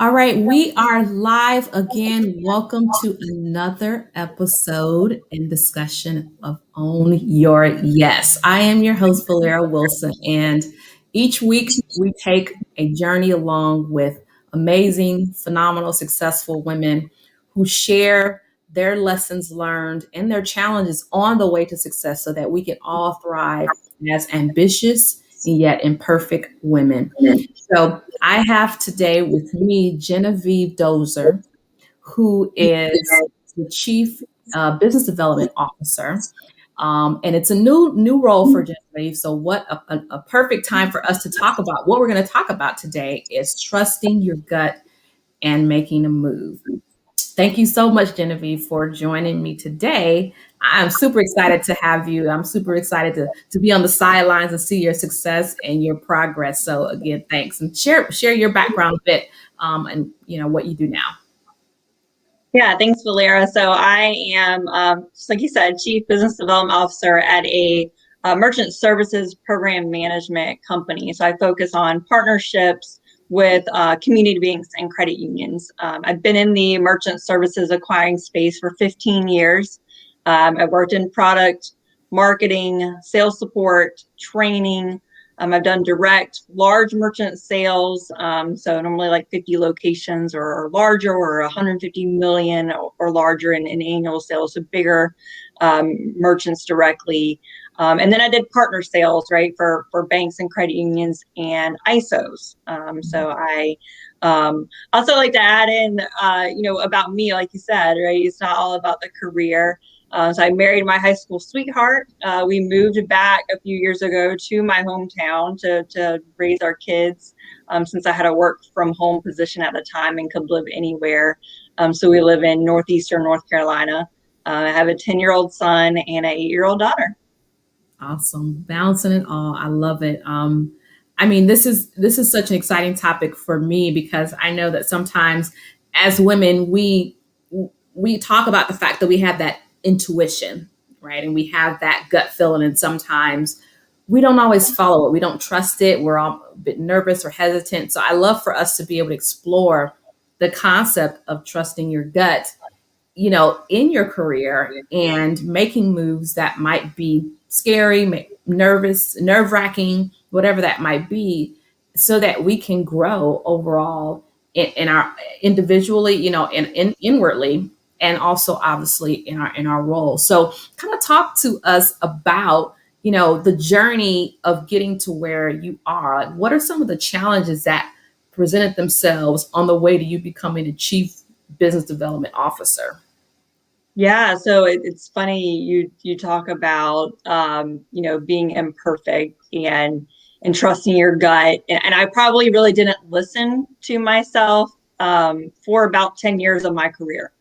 All right, we are live again. Welcome to another episode and discussion of Own Your Yes. I am your host, Valera Wilson, and each week we take a journey along with amazing, phenomenal, successful women who share their lessons learned and their challenges on the way to success so that we can all thrive as ambitious and yet imperfect women. So I have today with me Genevieve Dozer, who is the Chief Business Development Officer. And it's a new role for Genevieve. So what a perfect time for us to talk about. What we're going to talk about today is trusting your gut and making a move. Thank you so much, Genevieve, for joining me today. I'm super excited to have you. I'm super excited to be on the sidelines and see your success and your progress. So again, thanks. And share your background a bit and what you do now. Yeah, thanks, Valera. So I am, just like you said, Chief Business Development Officer at a merchant services program management company. So I focus on partnerships with community banks and credit unions. I've been in the merchant services acquiring space for 15 years. I've worked in product marketing, sales support, training. I've done direct large merchant sales, so normally like 50 locations or larger, or 150 million or larger in annual sales, so bigger merchants directly. And then I did partner sales, right, for banks and credit unions and ISOs. So I also like to add in, about me, like you said, right, it's not all about the career. So I married my high school sweetheart. We moved back a few years ago to my hometown to raise our kids, since I had a work from home position at the time and could live anywhere. So we live in northeastern North Carolina. I have a 10-year-old son and an 8-year-old daughter. Awesome. Balancing it all. I love it. I mean, this is such an exciting topic for me because I know that sometimes as women, we talk about the fact that we have that intuition, right? And we have that gut feeling, and sometimes we don't always follow it. We don't trust it. We're all a bit nervous or hesitant. So I love for us to be able to explore the concept of trusting your gut, in your career and making moves that might be scary, nervous, nerve wracking, whatever that might be, so that we can grow overall in our individually, and inwardly, and also obviously in our role. So kind of talk to us about, the journey of getting to where you are. Like, what are some of the challenges that presented themselves on the way to you becoming a chief business development officer? Yeah, so it's funny you talk about being imperfect and trusting your gut, and I probably really didn't listen to myself for about 10 years of my career.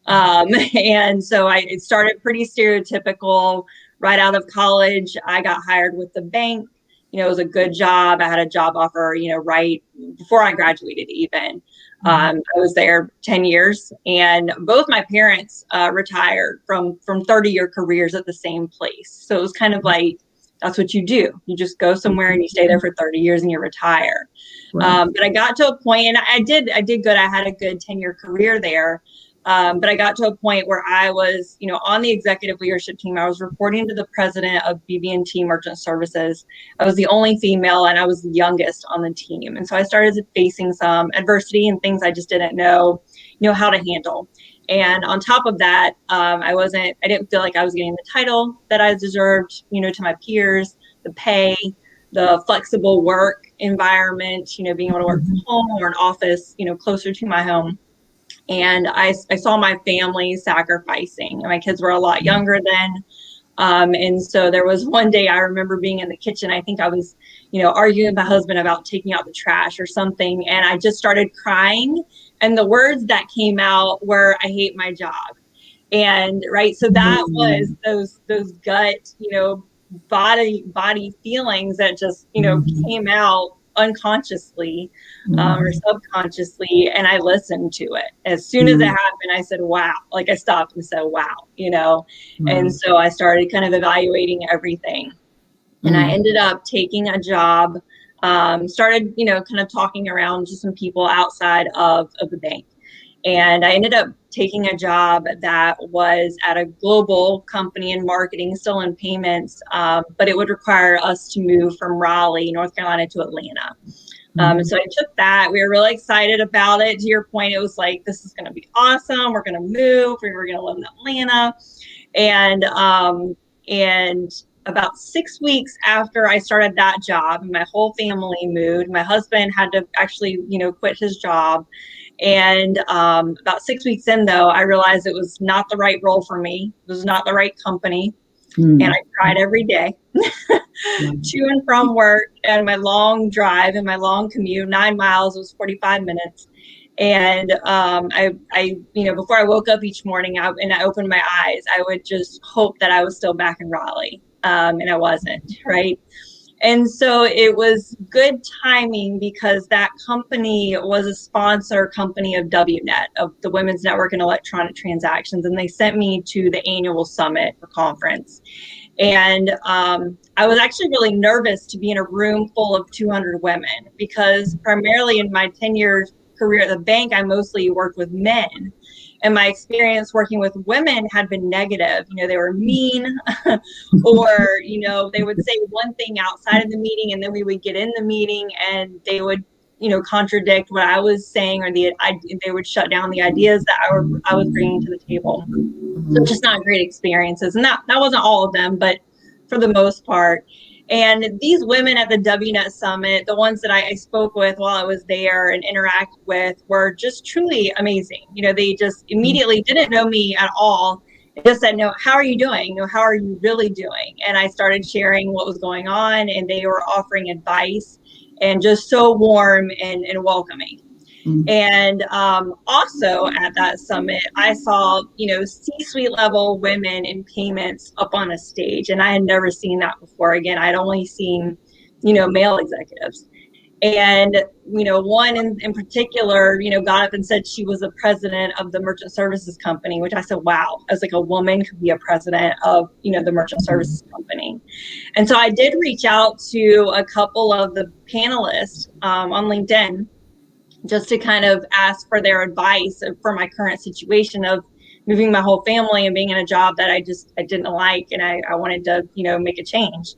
And so it started pretty stereotypical. Right out of college, I got hired with the bank. It was a good job. I had a job offer, right before I graduated even. I was there 10 years, and both my parents retired from 30-year careers at the same place. So it was kind of like, that's what you do. You just go somewhere and you stay there for 30 years and you retire. Right. But I got to a point, and I did good. I had a good 10-year career there. But I got to a point where I was, on the executive leadership team. I was reporting to the president of BB&T Merchant Services. I was the only female, and I was the youngest on the team. And so I started facing some adversity and things I just didn't know how to handle. And on top of that, I didn't feel like I was getting the title that I deserved, to my peers, the pay, the flexible work environment, being able to work from home or an office, closer to my home. And I saw my family sacrificing. My kids were a lot younger then. And so there was one day I remember being in the kitchen. I think I was, arguing with my husband about taking out the trash or something. And I just started crying. And the words that came out were, "I hate my job." And right. So that was those gut, body feelings that just, came out unconsciously or subconsciously, and I listened to it. As soon as it happened, I said, wow. Like, I stopped and said, wow, and so I started kind of evaluating everything. And I ended up taking a job started, kind of talking around to some people outside of the bank. And I ended up taking a job that was at a global company in marketing, still in payments, but it would require us to move from Raleigh, North Carolina to Atlanta. And so I took that. We were really excited about it. To your point, it was like, this is going to be awesome. We're going to move. We were going to live in Atlanta. And about 6 weeks after I started that job, my whole family moved. My husband had to actually, quit his job. And about 6 weeks in, though, I realized it was not the right role for me. It was not the right company. And I cried every day to and from work, and my long drive and my long commute, 9 miles, was 45 minutes. And I before I woke up each morning and I opened my eyes, I would just hope that I was still back in Raleigh. And I wasn't, right? And so it was good timing because that company was a sponsor company of WNET, of the Women's Network and Electronic Transactions. And they sent me to the annual summit or conference. And I was actually really nervous to be in a room full of 200 women because primarily in my 10-year career at the bank, I mostly worked with men. And my experience working with women had been negative. They were mean or, they would say one thing outside of the meeting and then we would get in the meeting and they would, contradict what I was saying, or they would shut down the ideas that I was bringing to the table. So just not great experiences. And that wasn't all of them, but for the most part. And these women at the WNET Summit, the ones that I spoke with while I was there and interacted with, were just truly amazing. They just immediately didn't know me at all. They just said, no, how are you doing? How are you really doing? And I started sharing what was going on, and they were offering advice and just so warm and welcoming. And also at that summit, I saw, C-suite level women in payments up on a stage. And I had never seen that before. Again, I'd only seen, male executives. And, one in particular, got up and said she was the president of the merchant services company, which I said, wow, I was like, a woman could be a president of, the merchant services company. And so I did reach out to a couple of the panelists on LinkedIn, just to kind of ask for their advice for my current situation of moving my whole family and being in a job that I didn't like, and I wanted to, make a change.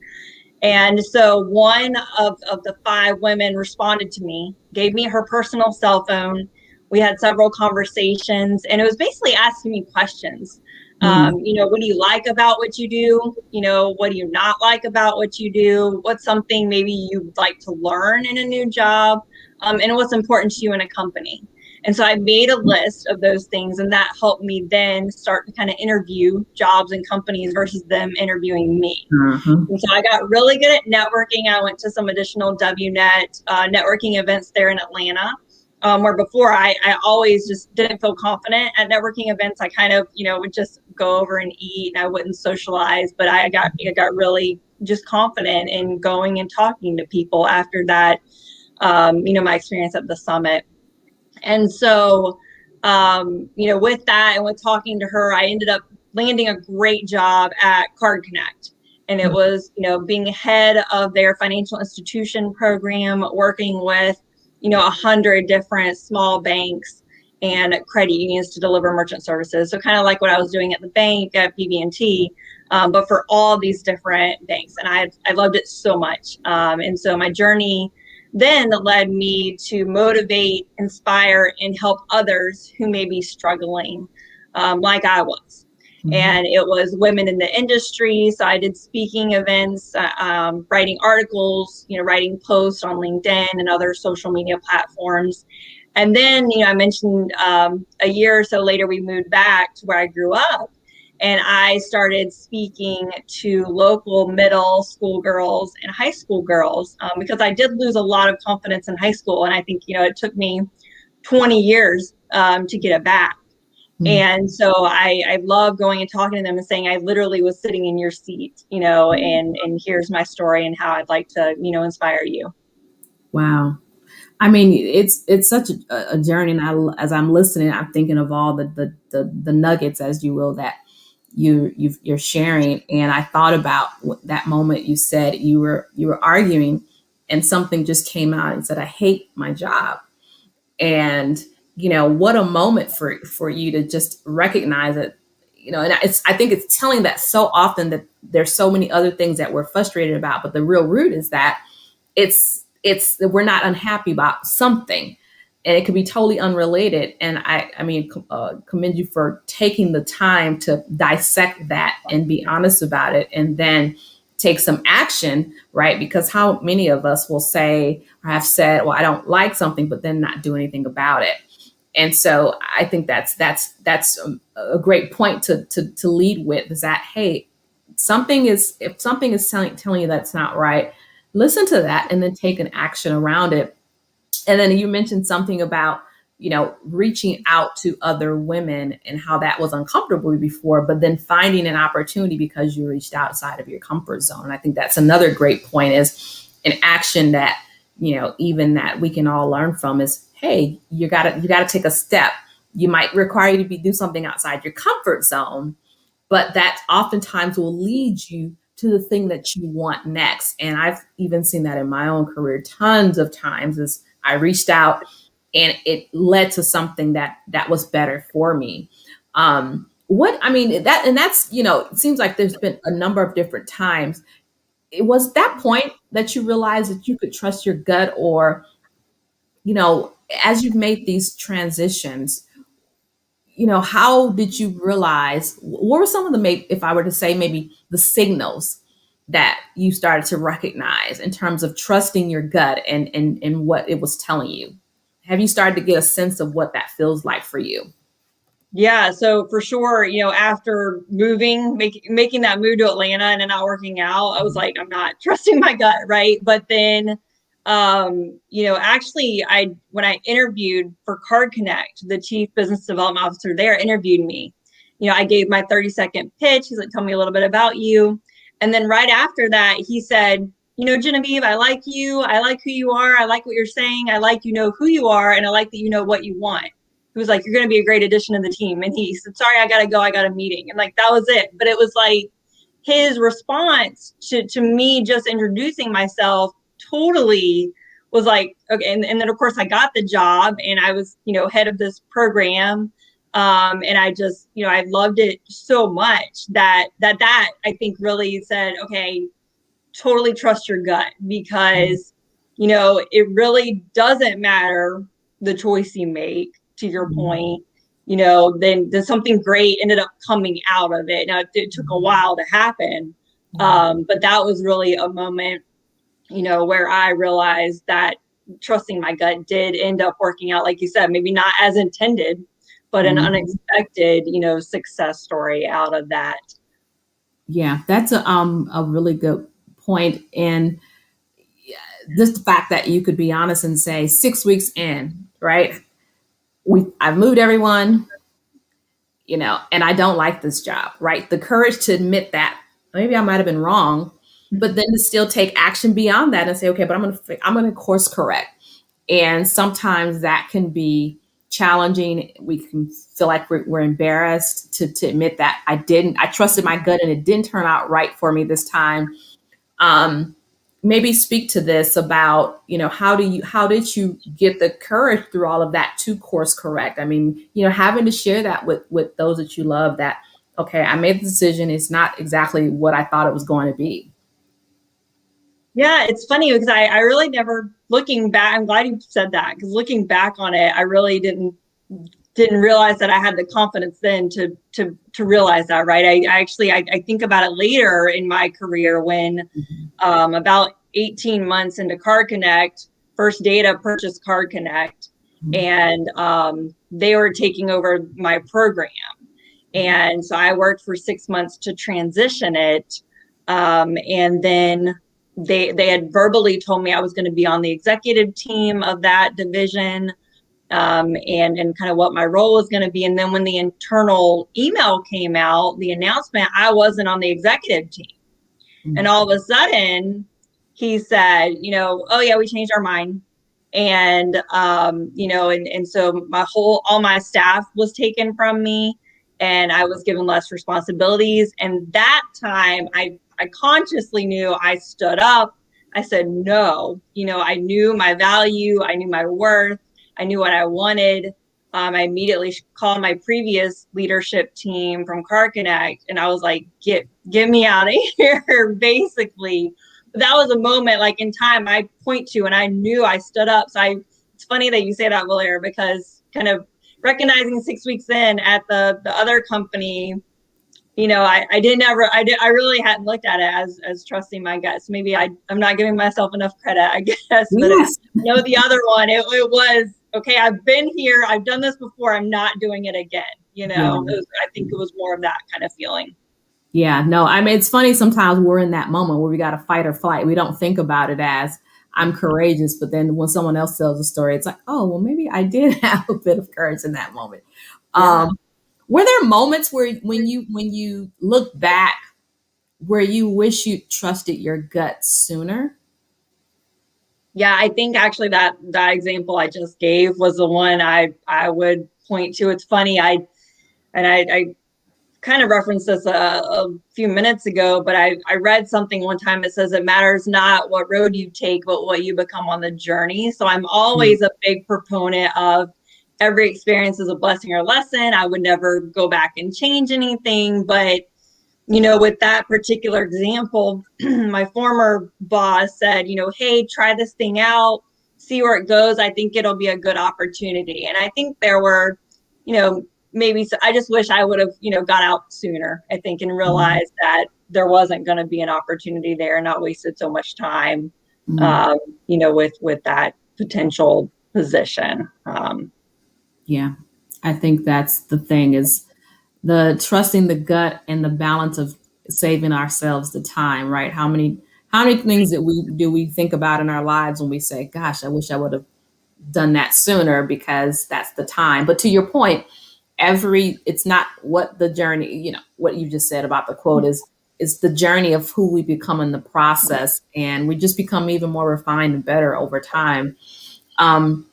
And so one of the 5 women responded to me, gave me her personal cell phone. We had several conversations, and it was basically asking me questions. What do you like about what you do? What do you not like about what you do? What's something maybe you'd like to learn in a new job? And what's important to you in a company. And so I made a list of those things, and that helped me then start to kind of interview jobs and companies versus them interviewing me. And so I got really good at networking. I went to some additional WNET networking events there in Atlanta, where before I always just didn't feel confident at networking events. I kind of, would just go over and eat, and I wouldn't socialize, but I got really just confident in going and talking to people after that. My experience at the summit. And so, with that and with talking to her, I ended up landing a great job at Card Connect. And it was, being head of their financial institution program, working with, 100 different small banks and credit unions to deliver merchant services. So kind of like what I was doing at the bank at BB&T, but for all these different banks. And I loved it so much. And so my journey then led me to motivate, inspire, and help others who may be struggling like I was. And it was women in the industry. So I did speaking events, writing articles, writing posts on LinkedIn and other social media platforms. And then, I mentioned a year or so later, we moved back to where I grew up. And I started speaking to local middle school girls and high school girls because I did lose a lot of confidence in high school. And I think, it took me 20 years to get it back. And so I love going and talking to them and saying, I literally was sitting in your seat, and here's my story and how I'd like to, inspire you. Wow. I mean, it's such a journey. And as I'm listening, I'm thinking of all the nuggets, as you will, that you're sharing. And I thought about that moment you said you were arguing and something just came out and said, I hate my job. And, what a moment for you to just recognize it, and I think it's telling that so often that there's so many other things that we're frustrated about, but the real root is that it's that we're not unhappy about something, and it could be totally unrelated. And commend you for taking the time to dissect that and be honest about it, and then take some action, right? Because how many of us will say or have said, well, I don't like something, but then not do anything about it. And so I think that's a great point to lead with, is that, hey, if something is telling you that's not right, listen to that and then take an action around it. And then you mentioned something about, reaching out to other women and how that was uncomfortable before, but then finding an opportunity because you reached outside of your comfort zone. And I think that's another great point, is an action that, even that we can all learn from, is, hey, you gotta take a step. You might require you to do something outside your comfort zone, but that oftentimes will lead you to the thing that you want next. And I've even seen that in my own career tons of times, as I reached out and it led to something that was better for me. That's, it seems like there's been a number of different times. It was that point that you realized that you could trust your gut, or, as you've made these transitions, how did you realize, what were some of if I were to say maybe the signals that you started to recognize in terms of trusting your gut and what it was telling you? Have you started to get a sense of what that feels like for you? Yeah, so for sure, after making that move to Atlanta and then not working out, I was like, I'm not trusting my gut, right? But then, actually, when I interviewed for Card Connect, the chief business development officer there interviewed me. I gave my 30-second pitch. He's like, tell me a little bit about you. And then right after that, he said, Genevieve, I like you. I like who you are. I like what you're saying. I like, who you are. And I like that you know what you want. He was like, you're going to be a great addition to the team. And he said, sorry, I got to go. I got a meeting. And that was it. But it was like his response to me just introducing myself totally was like, okay. And then of course I got the job, and I was, head of this program. And I just, I loved it so much that I think really said, okay, totally trust your gut, because, it really doesn't matter the choice you make, to your point, then something great ended up coming out of it. Now, it took a while to happen. But that was really a moment, where I realized that trusting my gut did end up working out, like you said, maybe not as intended, but an unexpected, success story out of that. Yeah, that's a really good point. And just the fact that you could be honest and say 6 weeks in, right? I've moved everyone, and I don't like this job, right? The courage to admit that maybe I might have been wrong, but then to still take action beyond that and say, okay, but I'm going to course correct. And sometimes that can be challenging. We can feel like we're embarrassed to admit that I trusted my gut and it didn't turn out right for me this time. Maybe speak to this about, how did you get the courage through all of that to course correct? I mean, having to share that with those that you love, that, okay, I made the decision. It's not exactly what I thought it was going to be. Yeah, it's funny because I really never, looking back, I'm glad you said that, because looking back on it, I really didn't realize that I had the confidence then to realize that, right? I think about it later in my career when about 18 months into Card Connect, First Data purchased Card Connect, and they were taking over my program. And so I worked for 6 months to transition it. And then they had verbally told me I was going to be on the executive team of that division, and kind of what my role was going to be. And then when the internal email came out, the announcement, I wasn't on the executive team. And all of a sudden he said, oh yeah, we changed our mind. And, and so all my staff was taken from me, and I was given less responsibilities. And that time I consciously knew I stood up. I said no. I knew my value, I knew my worth, I knew what I wanted. I immediately called my previous leadership team from Car Connect, and I was like, get me out of here, basically. But that was a moment, like in time, I point to, and I knew I stood up. It's funny that you say that, Valeria, because kind of recognizing 6 weeks in at the other company, I really hadn't looked at it as trusting my guts. Maybe I'm not giving myself enough credit, I guess. But Yes. the other one, it was, okay, I've been here, I've done this before, I'm not doing it again. Yeah. I think it was more of that kind of feeling. Yeah, no, I mean, it's funny sometimes we're in that moment where we got to fight or flight. We don't think about it as I'm courageous, but then when someone else tells a story, it's like, oh, well, maybe I did have a bit of courage in that moment. Yeah. Were there moments where when you look back where you wish you trusted your gut sooner? Yeah, I think actually that example I just gave was the one I would point to. It's funny, I kind of referenced this a few minutes ago, but I read something one time that says it matters not what road you take, but what you become on the journey. So I'm always a big proponent of every experience is a blessing or lesson. I would never go back and change anything. But, with that particular example, my former boss said, hey, try this thing out, see where it goes. I think it'll be a good opportunity. And I think there were, maybe I just wish I would have, got out sooner, I think, and realized that there wasn't going to be an opportunity there, and not wasted so much time, with that potential position. Yeah, I think that's the thing is the trusting the gut and the balance of saving ourselves the time, right? How many things that we think about in our lives when we say, gosh, I wish I would have done that sooner because that's the time. But to your point, it's not what the journey, what you just said about the quote is the journey of who we become in the process, and we just become even more refined and better over time. Um,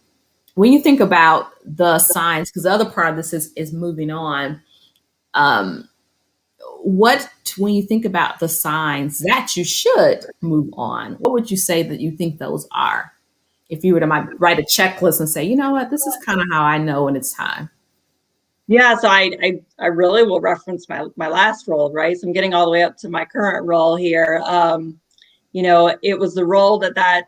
when you think about the signs, because the other part of this is moving on, um, what when you think about the signs that you should move on, what would you say that you think those are? If you were to write a checklist and say, you know what, this is kind of how I know when it's time. Yeah, so I really will reference my last role, right? So I'm getting all the way up to my current role here. It was the role that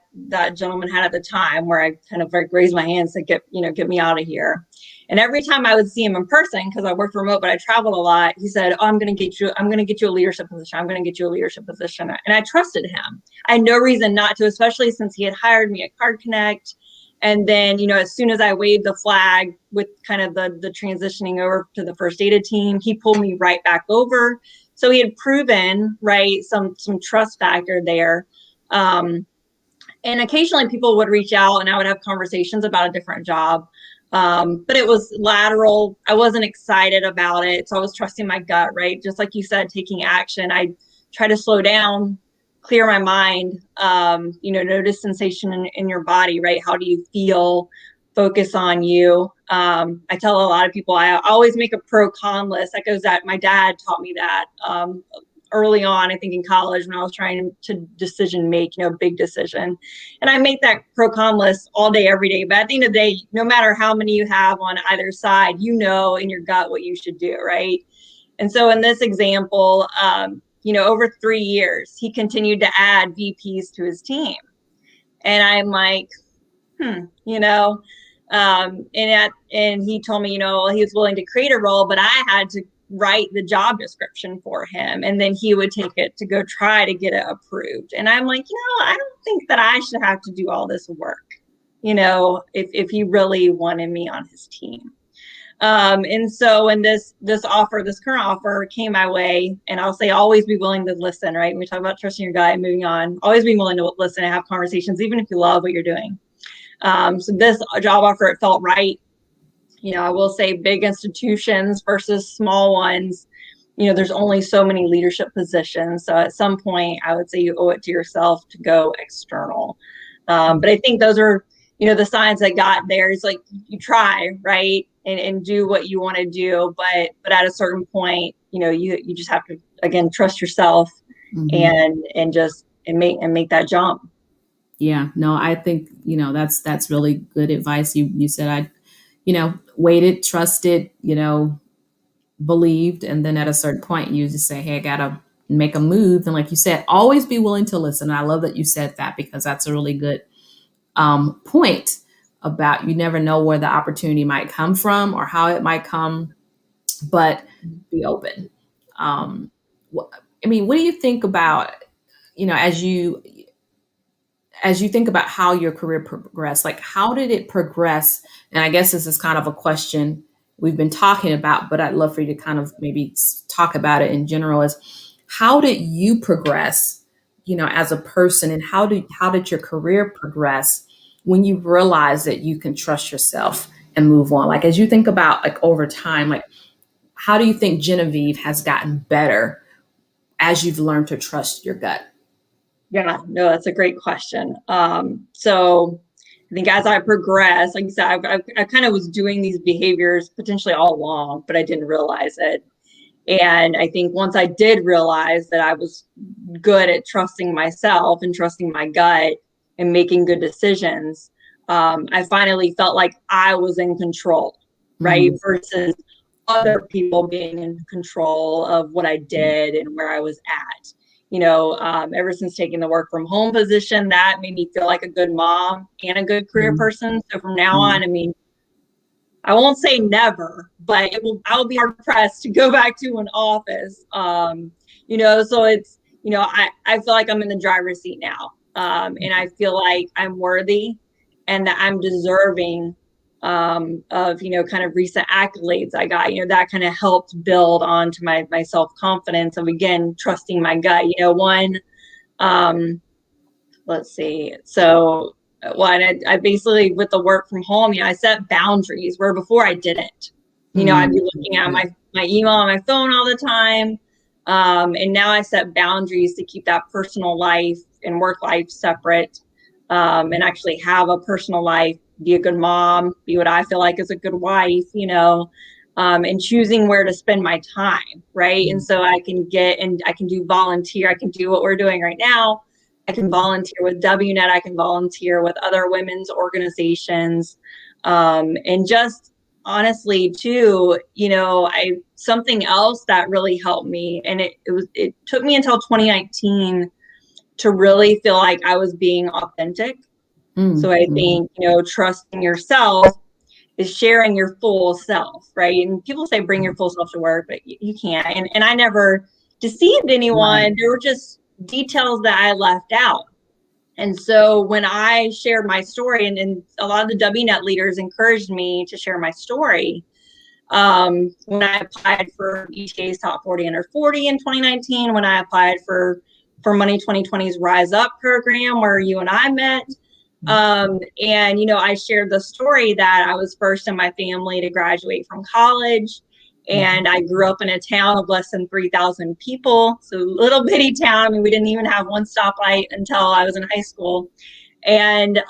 gentleman had at the time where I kind of like raised my hands to get me out of here. And every time I would see him in person, because I worked remote, but I traveled a lot, he said, oh, I'm going to get you a leadership position. I'm going to get you a leadership position. And I trusted him. I had no reason not to, especially since he had hired me at Card Connect. And then, as soon as I waved the flag with kind of the transitioning over to the First Data team, he pulled me right back over. So he had proven, right, some trust factor there. And occasionally people would reach out and I would have conversations about a different job. But it was lateral. I wasn't excited about it. So I was trusting my gut, right? Just like you said, taking action. I try to slow down, clear my mind, notice sensation in your body, right? How do you feel? Focus on you. I tell a lot of people, I always make a pro-con list. That goes that my dad taught me that early on, I think in college when I was trying to decision make, big decision. And I make that pro-con list all day, every day. But at the end of the day, no matter how many you have on either side, in your gut what you should do, right? And so in this example, over 3 years, he continued to add VPs to his team. And I'm like, and he told me, he was willing to create a role, but I had to write the job description for him. And then he would take it to go try to get it approved. And I'm like, I don't think that I should have to do all this work, if he really wanted me on his team. And so when this current offer came my way, and I'll say always be willing to listen, right? When we talk about trusting your gut and moving on, always be willing to listen and have conversations, even if you love what you're doing. So this job offer, it felt right. I will say big institutions versus small ones, there's only so many leadership positions. So at some point, I would say you owe it to yourself to go external. But I think those are, the signs that got there. Is like you try, right, and do what you want to do, but at a certain point, you just have to again trust yourself and make that jump. Yeah, no, I think, that's really good advice. You said waited, trusted, believed, and then at a certain point you just say, hey, I gotta make a move. And like you said, always be willing to listen. I love that you said that, because that's a really good point about, you never know where the opportunity might come from or how it might come, but be open. Um, what do you think about, as you think about how your career progressed, like how did it progress? And I guess this is kind of a question we've been talking about, but I'd love for you to kind of maybe talk about it in general, is how did you progress, as a person, and how did your career progress when you realize that you can trust yourself and move on? Like, as you think about, like, over time, like, how do you think Genevieve has gotten better as you've learned to trust your gut? Yeah, no, that's a great question. So I think as I progressed, like I said, I kind of was doing these behaviors potentially all along, but I didn't realize it. And I think once I did realize that I was good at trusting myself and trusting my gut and making good decisions, I finally felt like I was in control, right? Mm, Versus other people being in control of what I did and where I was at. Ever since taking the work from home position, that made me feel like a good mom and a good career mm, person. So from now mm. on, I won't say never, but I will be hard pressed to go back to an office. So it's, I feel like I'm in the driver's seat now. And I feel like I'm worthy and that I'm deserving of, kind of recent accolades I got. That kind of helped build onto my self-confidence of, again, trusting my gut. Um, let's see. So, I basically, with the work from home, I set boundaries where before I didn't. I'd be Mm, looking at yeah. my email on my phone all the time. And now I set boundaries to keep that personal life and work life separate, and actually have a personal life, be a good mom, be what I feel like is a good wife, and choosing where to spend my time. Right. And Mm, so I can do volunteer. I can do what we're doing right now. I can volunteer with WNET. I can volunteer with other women's organizations. And just honestly too, something else that really helped me, and it took me until 2019 to really feel like I was being authentic. So mm, I mm, think, trusting yourself is sharing your full self, right? And people say bring your full self to work, but you can't. And I never deceived right. anyone. There were just details that I left out. And so when I shared my story, and a lot of the WNET leaders encouraged me to share my story, when I applied for ETA's Top 40 Under 40 in 2019, when I applied for Money 2020's Rise Up program, where you and I met. And, I shared the story that I was first in my family to graduate from college. Mhm. And I grew up in a town of less than 3,000 people. So little bitty town. We didn't even have one stoplight until I was in high school. And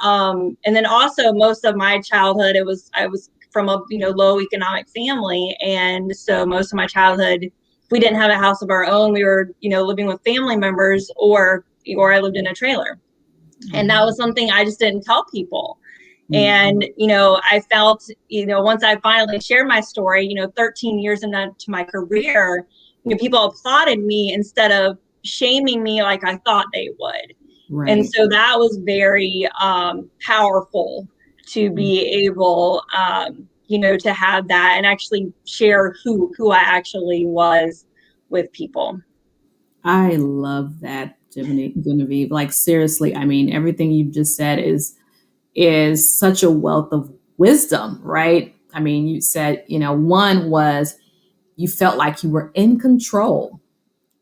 then also most of my childhood, I was from a low economic family, and so most of my childhood, if we didn't have a house of our own, we were living with family members, or I lived in a trailer. And that was something I just didn't tell people. Mhm. And, I felt, once I finally shared my story, 13 years into my career, people applauded me instead of shaming me like I thought they would. And Right. so that was very powerful to Mm. be able, to have that and actually share who I actually was with people. I love that, Genevieve. Like, seriously, I mean, everything you've just said is such a wealth of wisdom, right? I mean, you said, one was you felt like you were in control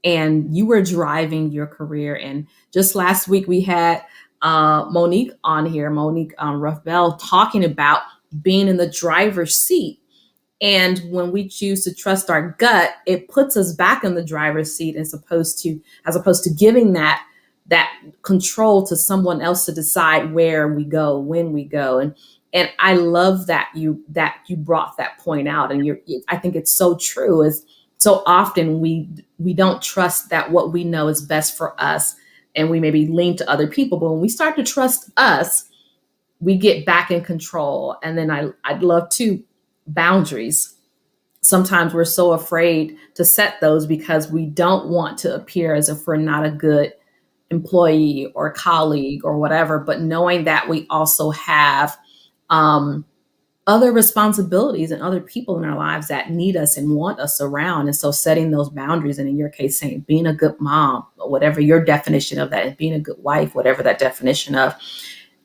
and you were driving your career. And just last week we had Monique on here, Monique Ruff Bell, talking about being in the driver's seat. And when we choose to trust our gut, it puts us back in the driver's seat, as opposed to giving that control to someone else to decide where we go, when we go. And I love that you brought that point out. And I think it's so true. Is so often we don't trust that what we know is best for us, and we maybe lean to other people. But when we start to trust us, we get back in control. And then I'd love to boundaries. Sometimes we're so afraid to set those because we don't want to appear as if we're not a good employee or colleague or whatever, but knowing that we also have other responsibilities and other people in our lives that need us and want us around. And so setting those boundaries, and in your case, saying being a good mom, or whatever your definition of that, and being a good wife, whatever that definition of.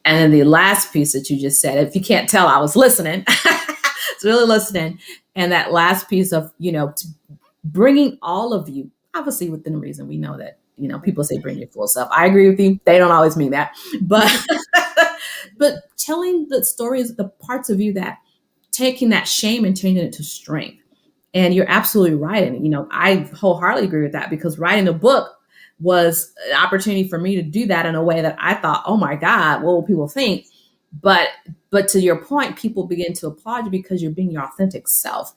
And then the last piece that you just said, if you can't tell, I was listening. It's really listening. And that last piece of, bringing all of you, obviously within reason. We know that, people say bring your full self. I agree with you. They don't always mean that, but but telling the stories, the parts of you that taking that shame and changing it to strength. And you're absolutely right. And, I wholeheartedly agree with that, because writing a book was an opportunity for me to do that in a way that I thought, oh my God, what will people think? But to your point, people begin to applaud you because you're being your authentic self.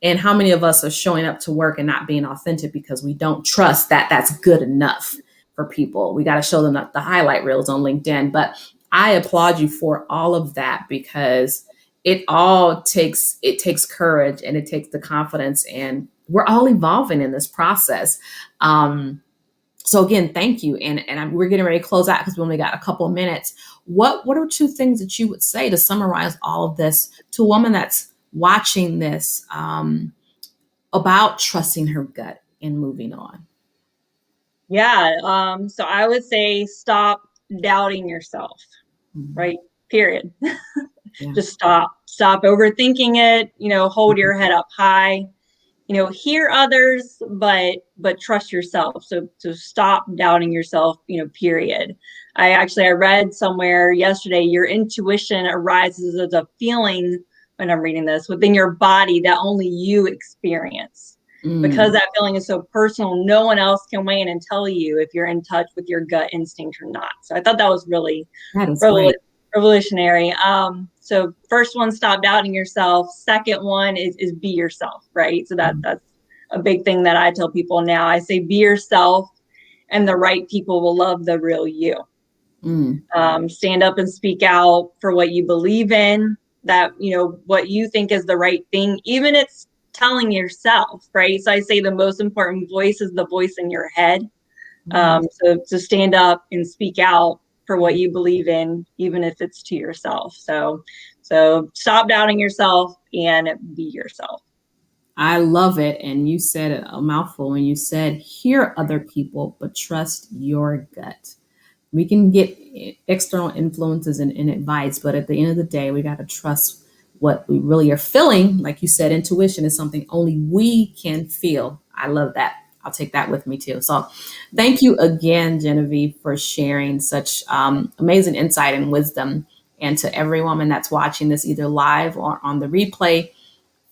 And how many of us are showing up to work and not being authentic because we don't trust that that's good enough for people? We got to show them the highlight reels on LinkedIn. But I applaud you for all of that, because it takes courage, and it takes the confidence, and we're all evolving in this process. So again, thank you. And we're getting ready to close out because we only got a couple of minutes. What are two things that you would say to summarize all of this to a woman that's watching this, about trusting her gut and moving on? Yeah. So I would say stop doubting yourself, right? Period. Yeah. Just stop overthinking it, hold your head up high, hear others, but trust yourself. So stop doubting yourself, period. I read somewhere yesterday, your intuition arises as a feeling, when I'm reading this, within your body that only you experience. Because that feeling is so personal, no one else can weigh in and tell you if you're in touch with your gut instinct or not. So I thought that was really revolutionary. So first one, stop doubting yourself. Second one is be yourself, right? So that's a big thing that I tell people now. I say be yourself, and the right people will love the real you. Stand up and speak out for what you believe in, that, what you think is the right thing, even if it's telling yourself, right? So I say the most important voice is the voice in your head. So to stand up and speak out for what you believe in, even if it's to yourself. So stop doubting yourself and be yourself. I love it. And you said a mouthful when you said, hear other people, but trust your gut. We can get external influences and advice, but at the end of the day, we got to trust what we really are feeling. Like you said, intuition is something only we can feel. I love that. I'll take that with me too. So thank you again, Genevieve, for sharing such amazing insight and wisdom. And to every woman that's watching this either live or on the replay,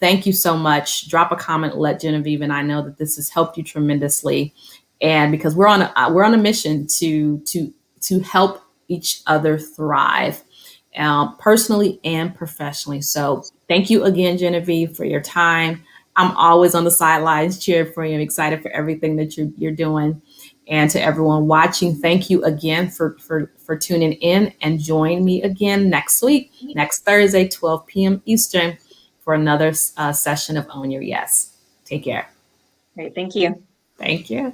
thank you so much. Drop a comment, let Genevieve and I know that this has helped you tremendously. And because we're on a mission to help each other thrive, personally and professionally. So thank you again, Genevieve, for your time. I'm always on the sidelines cheering for you. I'm excited for everything that you're doing. And to everyone watching, thank you again for tuning in, and join me again next week, next Thursday, 12 p.m. Eastern, for another session of Own Your Yes. Take care. Great. Thank you. Thank you.